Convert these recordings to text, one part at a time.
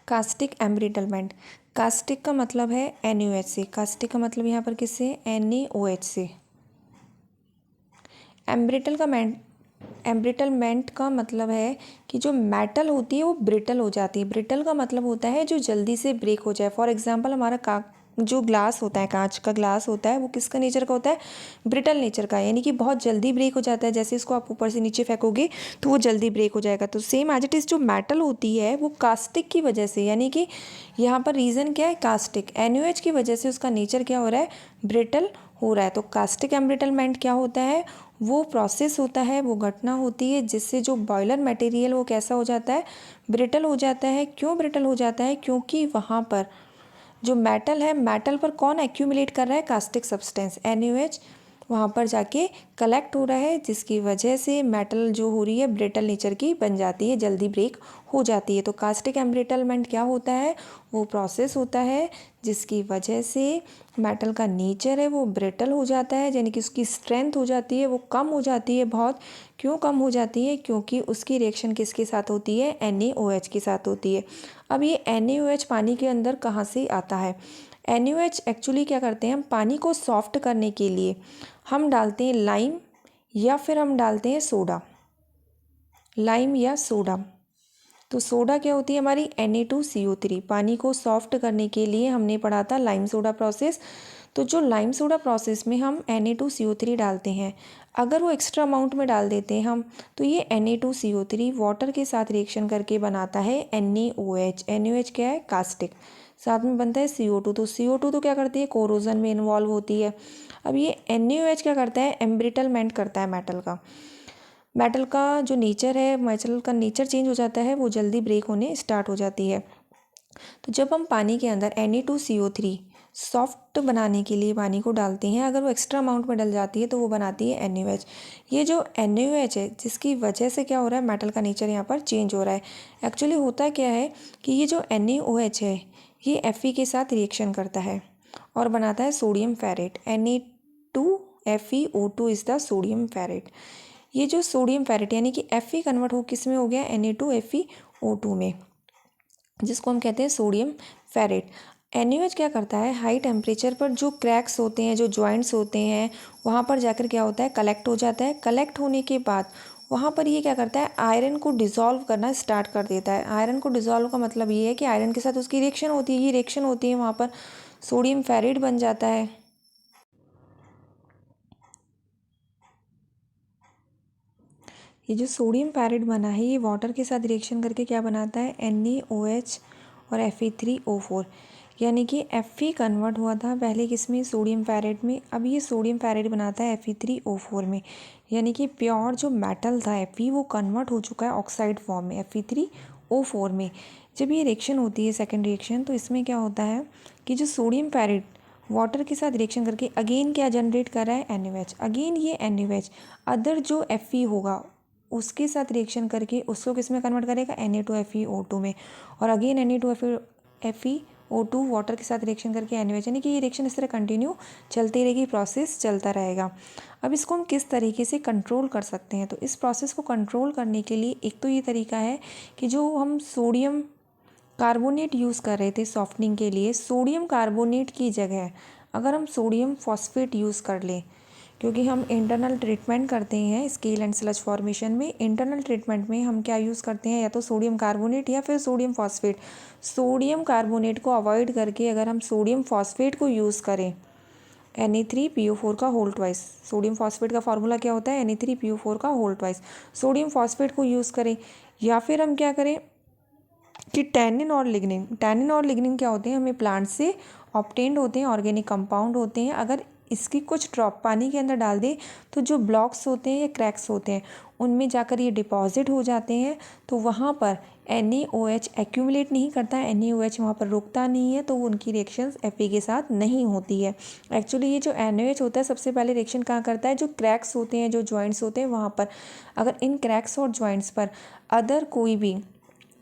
Caustic embrittlement. Caustic का मतलब है NaOH से। कास्टिक का मतलब यहाँ पर किससे? NaOH से। एम्ब्रिटलमेंट का मतलब है कि जो मेटल होती है वो ब्रिटल हो जाती है। ब्रिटल का मतलब होता है जो जल्दी से ब्रेक हो जाए। फॉर एग्जांपल हमारा जो ग्लास होता है, कांच का ग्लास होता है, वो किसका नेचर का होता है? ब्रिटल नेचर का, यानी कि बहुत जल्दी ब्रेक हो जाता है। जैसे इसको आप ऊपर से नीचे फेंकोगे तो वो जल्दी ब्रेक हो जाएगा। तो सेम एज इट इज़ जो मेटल होती है वो कास्टिक की वजह से, यानी कि यहाँ पर रीज़न क्या है? कास्टिक। NaOH की वजह से उसका नेचर क्या हो रहा है? ब्रिटल हो रहा है। तो कास्टिक एम्ब्रिटलमेंट क्या होता है? वो प्रोसेस होता है, वो घटना होती है जिससे जो बॉयलर मटेरियल वो कैसा हो जाता है? ब्रिटल हो जाता है। क्यों ब्रिटल हो जाता है? क्योंकि वहाँ पर जो मेटल है, मेटल पर कौन एक्यूमुलेट कर रहा है? कास्टिक सब्सटेंस NaOH वहाँ पर जाके कलेक्ट हो रहा है, जिसकी वजह से मेटल जो हो रही है ब्रिटल नेचर की बन जाती है, जल्दी ब्रेक हो जाती है। तो कास्टिक एम्ब्रिटलमेंट क्या होता है? वो प्रोसेस होता है जिसकी वजह से मेटल का नेचर है वो ब्रिटल हो जाता है, यानी कि उसकी स्ट्रेंथ हो जाती है, वो कम हो जाती है बहुत। क्यों कम हो जाती है? क्योंकि उसकी रिएक्शन किसके साथ होती है? NaOH के साथ होती है। अब ये NaOH पानी के अंदर कहाँ से आता है? NaOH एक्चुअली क्या करते हैं? हम पानी को सॉफ्ट करने के लिए हम डालते हैं लाइम या फिर हम डालते हैं सोडा, लाइम या सोडा। तो सोडा क्या होती है हमारी? Na2CO3। पानी को सॉफ्ट करने के लिए हमने पढ़ा था लाइम सोडा प्रोसेस। तो जो लाइम सोडा प्रोसेस में हम Na2CO3 डालते हैं, अगर वो एक्स्ट्रा अमाउंट में डाल देते हैं हम, तो ये Na2CO3 वाटर के साथ रिएक्शन करके बनाता है NaOH। NaOH क्या है? कास्टिक। साथ में बनता है CO2। तो CO2 तो क्या करती है? कोरोजन में इन्वॉल्व होती है। अब ये NaOH क्या करता है? एम्ब्रिटलमेंट करता है मेटल का। मेटल का जो नेचर है, मेटल का नेचर चेंज हो जाता है, वो जल्दी ब्रेक होने स्टार्ट हो जाती है। तो जब हम पानी के अंदर Na2CO3 सॉफ्ट बनाने के लिए पानी को डालते हैं, अगर वो एक्स्ट्रा अमाउंट में डल जाती है तो वो बनाती है NaOH। ये जो NaOH है जिसकी वजह से क्या हो रहा है? मेटल का नेचर यहाँ पर चेंज हो रहा है। एक्चुअली होता क्या है कि ये जो NaOH है ये Fe के साथ रिएक्शन करता है और बनाता है sodium ferrite. Na2FeO2 is the sodium ferrite. ये जो सोडियम फेरेट यानी कि Fe कन्वर्ट हो किस में हो गया? Na2FeO2 में, जिसको हम कहते हैं सोडियम फेरेट। NaOH क्या करता है? हाई टेम्परेचर पर जो क्रैक्स होते हैं, जो जॉइंट्स होते हैं, वहाँ पर जाकर क्या होता है? कलेक्ट हो जाता है। कलेक्ट होने के बाद वहाँ पर ये क्या करता है? आयरन को डिज़ोल्व करना स्टार्ट कर देता है। आयरन को डिज़ोल्व का मतलब ये है कि आयरन के साथ उसकी रिएक्शन होती है। ये रिएक्शन होती है, वहाँ पर सोडियम फेरेट बन जाता है। ये जो सोडियम फेरेट बना है ये वाटर के साथ रिएक्शन करके क्या बनाता है? NaOH और Fe3O4, यानी कि Fe कन्वर्ट हुआ था पहले किसमें? सोडियम फेरेट में। अब ये सोडियम फेरेट बनाता है Fe3O4 में, यानी कि प्योर जो मेटल था Fe वो कन्वर्ट हो चुका है ऑक्साइड फॉर्म में Fe3O4 में। जब ये रिएक्शन होती है सेकेंड रिएक्शन, तो इसमें क्या होता है कि जो सोडियम फेरेट वाटर के साथ रिएक्शन करके अगेन क्या जनरेट कर रहा है? NaOH। अगेन ये NaOH अदर जो Fe होगा उसके साथ रिएक्शन करके उसको किस में कन्वर्ट करेगा? Na2FeO2 में। और अगेन Na2FeO2 वाटर के साथ रिएक्शन करके NaOH, यानी कि ये रिएक्शन इस तरह कंटिन्यू चलती रहेगी, प्रोसेस चलता रहेगा। अब इसको हम किस तरीके से कंट्रोल कर सकते हैं? तो इस प्रोसेस को कंट्रोल करने के लिए एक तो ये तरीका है कि जो हम सोडियम कार्बोनेट यूज़ कर रहे थे सॉफ्टनिंग के लिए, सोडियम कार्बोनेट की जगह अगर हम सोडियम फॉस्फेट यूज़ कर लें, क्योंकि हम इंटरनल ट्रीटमेंट करते हैं स्केल एंड स्लज फॉर्मेशन में। इंटरनल ट्रीटमेंट में हम क्या यूज़ करते हैं? या तो सोडियम कार्बोनेट या फिर सोडियम फॉस्फेट। सोडियम कार्बोनेट को अवॉइड करके अगर हम सोडियम फॉस्फेट को यूज़ करें, Na3PO4 का होल ट्वाइस। सोडियम फॉस्फेट का फार्मूला क्या होता है? Na3PO4 का होल ट्वाइस। सोडियम फॉस्फेट को यूज़ करें, या फिर हम क्या करें कि टैनिन और लिग्निन क्या होते हैं? हमें प्लांट से ऑब्टेन्ड होते हैं, ऑर्गेनिक कंपाउंड होते हैं। अगर इसकी कुछ ड्रॉप पानी के अंदर डाल दें तो जो ब्लॉक्स होते हैं या क्रैक्स होते हैं उनमें जाकर ये डिपॉजिट हो जाते हैं। तो वहाँ पर NaOH एक्यूमुलेट नहीं करता है, NaOH वहाँ पर रुकता नहीं है, तो उनकी रिएक्शंस Fe के साथ नहीं होती है। एक्चुअली ये जो NaOH होता है सबसे पहले रिएक्शन कहाँ करता है? जो क्रैक्स होते हैं, जो जॉइंट्स होते हैं वहाँ पर। अगर इन क्रैक्स और जॉइंट्स पर अदर कोई भी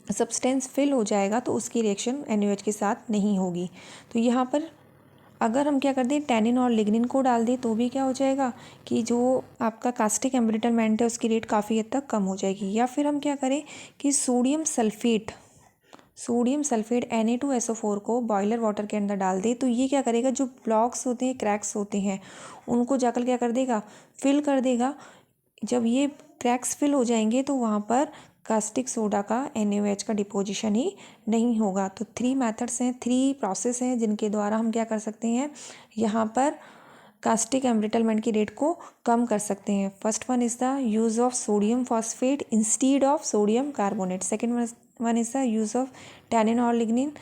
सब्सटेंस फिल हो जाएगा तो उसकी रिएक्शन NaOH के साथ नहीं होगी। तो यहाँ पर अगर हम क्या कर दें, टैनिन और लिग्निन को डाल दें, तो भी क्या हो जाएगा कि जो आपका कास्टिक एम्ब्रिटलमेंट है उसकी रेट काफ़ी हद तक कम हो जाएगी। या फिर हम क्या करें कि सोडियम सल्फेट Na2SO4 को बॉयलर वाटर के अंदर डाल दे तो ये क्या करेगा, जो ब्लॉक्स होते हैं, क्रैक्स होते हैं, उनको जाकर क्या कर देगा, फिल कर देगा। जब ये क्रैक्स फिल हो जाएंगे तो वहाँ पर कास्टिक सोडा का NaOH का डिपोजिशन ही नहीं होगा। तो 3 मेथड्स हैं, 3 प्रोसेस हैं जिनके द्वारा हम क्या कर सकते हैं, यहाँ पर कास्टिक एम्ब्रिटलमेंट की रेट को कम कर सकते हैं। First one is the use of sodium phosphate instead of sodium carbonate. Second one is the use of tannin और lignin.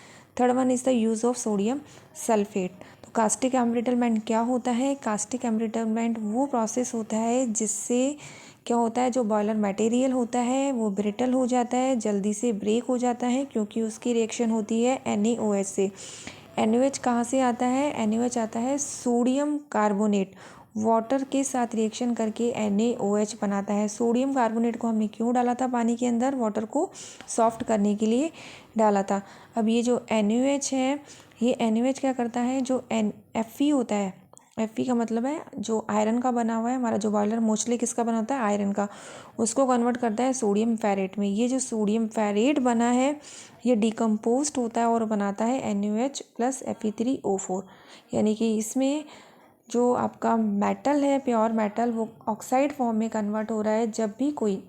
Third one is the use of sodium sulphate. तो caustic embrittlement क्या होता है? Caustic embrittlement वो process होता है जिससे क्या होता है, जो बॉयलर मटेरियल होता है वो ब्रिटल हो जाता है, जल्दी से ब्रेक हो जाता है, क्योंकि उसकी रिएक्शन होती है NaOH से। NaOH कहाँ से आता है? NaOH आता है सोडियम कार्बोनेट, वाटर के साथ रिएक्शन करके NaOH बनाता है। सोडियम कार्बोनेट को हमने क्यों डाला था पानी के अंदर? वाटर को सॉफ्ट करने के लिए डाला था। अब ये जो NaOH है, ये NaOH क्या करता है, जो Fe होता है, Fe का मतलब है जो आयरन का बना हुआ है, हमारा जो बॉयलर मोस्टली किसका बना होता है, आयरन का, उसको कन्वर्ट करता है सोडियम फेरेट में। ये जो सोडियम फेरेट बना है ये डिकम्पोज्ड होता है और बनाता है NaOH प्लस Fe3O4। यानी कि इसमें जो आपका मेटल है, प्योर मेटल, वो ऑक्साइड फॉर्म में कन्वर्ट हो रहा है। जब भी कोई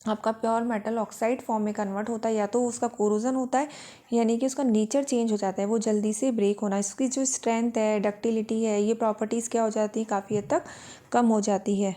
आपका प्योर मेटल ऑक्साइड फॉर्म में कन्वर्ट होता है, या तो उसका कोरोजन होता है, यानी कि उसका नेचर चेंज हो जाता है, वो जल्दी से ब्रेक होना, इसकी जो स्ट्रेंथ है, डक्टिलिटी है, ये प्रॉपर्टीज़ क्या हो जाती है, काफ़ी हद तक कम हो जाती है।